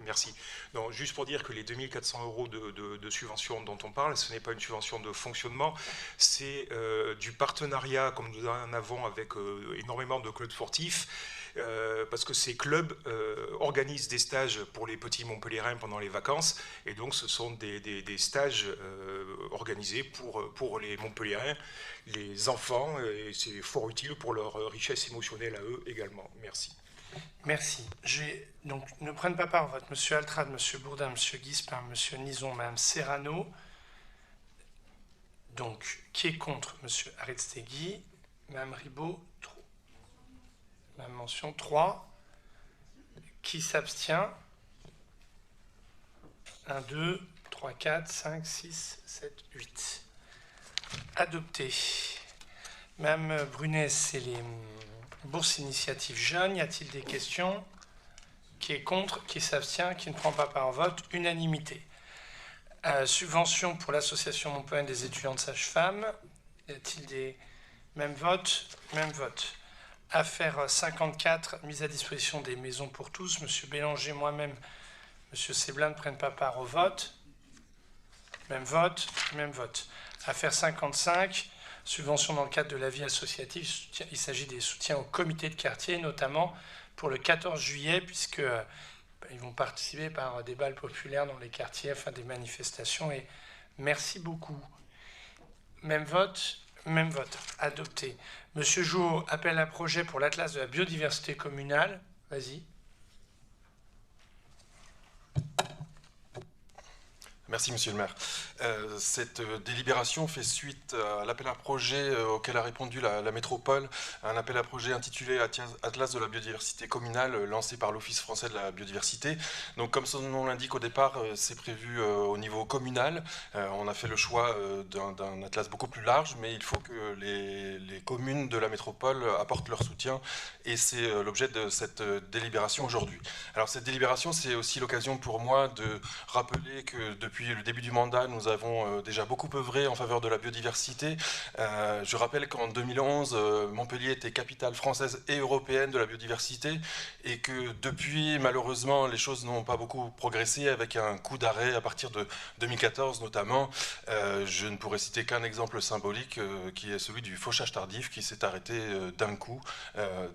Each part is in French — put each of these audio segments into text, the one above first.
Merci. Non, juste pour dire que les 2400 € de subvention dont on parle, ce n'est pas une subvention de fonctionnement, c'est du partenariat comme nous en avons avec énormément de clubs sportifs, parce que ces clubs organisent des stages pour les petits Montpelliérains pendant les vacances, et donc ce sont des stages organisés pour les Montpelliérains, les enfants, et c'est fort utile pour leur richesse émotionnelle à eux également. Merci. Merci. Donc, ne prennent pas part au vote Monsieur Altrad, Monsieur Bourdin, Monsieur Guispin, Monsieur Nison, Madame Serrano. Donc, qui est contre? Monsieur Ariztegui, Madame Ribaud, Madame Mention, 3. Qui s'abstient? 1, 2, 3, 4, 5, 6, 7, 8. Adopté. Madame Brunet, c'est les bourses initiatives jeunes. Y a-t-il des questions? Qui est contre? Qui s'abstient? Qui ne prend pas part au vote? Unanimité. Subvention pour l'association Montpellier des étudiants de sage-femme. Y a-t-il des mêmes votes? Même vote. Affaire 54, mise à disposition des maisons pour tous. Monsieur Bélanger, moi-même, Monsieur Séblin ne prennent pas part au vote. Même vote, même vote. Affaire 55, subvention dans le cadre de la vie associative. Il s'agit des soutiens au comité de quartier, notamment pour le 14 juillet, puisque ils vont participer par des balles populaires dans les quartiers, enfin des manifestations. Et merci beaucoup. Même vote, même vote. Adopté. Monsieur Jouot, appel à projet pour l'Atlas de la biodiversité communale. Vas-y. Merci, Monsieur le maire. Cette délibération fait suite à l'appel à projet auquel a répondu la métropole, un appel à projet intitulé Atlas de la biodiversité communale lancé par l'Office français de la biodiversité. Donc, comme son nom l'indique au départ, c'est prévu au niveau communal. On a fait le choix d'un atlas beaucoup plus large, mais il faut que les communes de la métropole apportent leur soutien, et c'est l'objet de cette délibération aujourd'hui. Alors, cette délibération, c'est aussi l'occasion pour moi de rappeler que depuis le début du mandat, nous avons déjà beaucoup œuvré en faveur de la biodiversité. Je rappelle qu'en 2011, Montpellier était capitale française et européenne de la biodiversité, et que depuis, malheureusement, les choses n'ont pas beaucoup progressé, avec un coup d'arrêt à partir de 2014 notamment. Je ne pourrais citer qu'un exemple symbolique, qui est celui du fauchage tardif, qui s'est arrêté d'un coup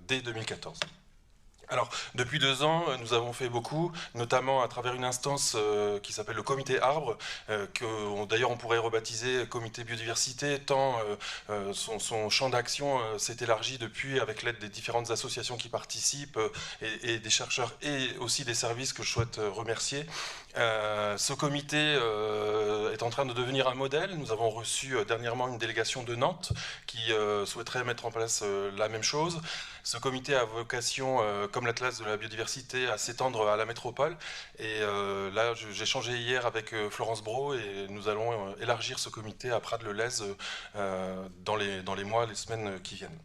dès 2014. Alors, depuis 2 ans, nous avons fait beaucoup, notamment à travers une instance qui s'appelle le comité arbre, que d'ailleurs on pourrait rebaptiser comité biodiversité, tant son champ d'action s'est élargi depuis, avec l'aide des différentes associations qui participent, et des chercheurs, et aussi des services que je souhaite remercier. Ce comité est en train de devenir un modèle. Nous avons reçu dernièrement une délégation de Nantes qui souhaiterait mettre en place la même chose. Ce comité a vocation, comme l'Atlas de la biodiversité, à s'étendre à la métropole. Et là, j'ai échangé hier avec Florence Brault, et nous allons élargir ce comité à Prades-le-Lez dans les mois, les semaines qui viennent.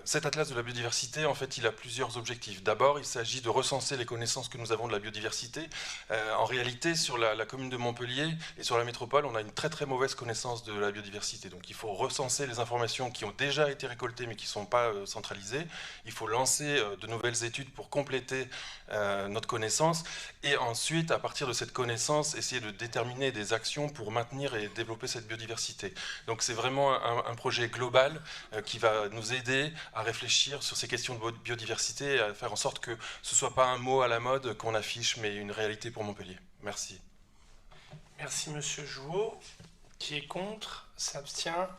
Cet Atlas de la biodiversité, en fait, il a plusieurs objectifs. D'abord, il s'agit de recenser les connaissances que nous avons de la biodiversité. En réalité, sur la commune de Montpellier et sur la métropole, on a une très très mauvaise connaissance de la biodiversité. Donc il faut recenser les informations qui ont déjà été récoltées mais qui ne sont pas centralisées. Il faut lancer de nouvelles études pour compléter notre connaissance, et ensuite, à partir de cette connaissance, essayer de déterminer des actions pour maintenir et développer cette biodiversité. Donc c'est vraiment un projet global qui va nous aider à réfléchir sur ces questions de biodiversité, et à faire en sorte que ce ne soit pas un mot à la mode qu'on affiche, mais une réalité pour Montpellier. Merci. Merci Monsieur Jouot. Qui est contre? S'abstient?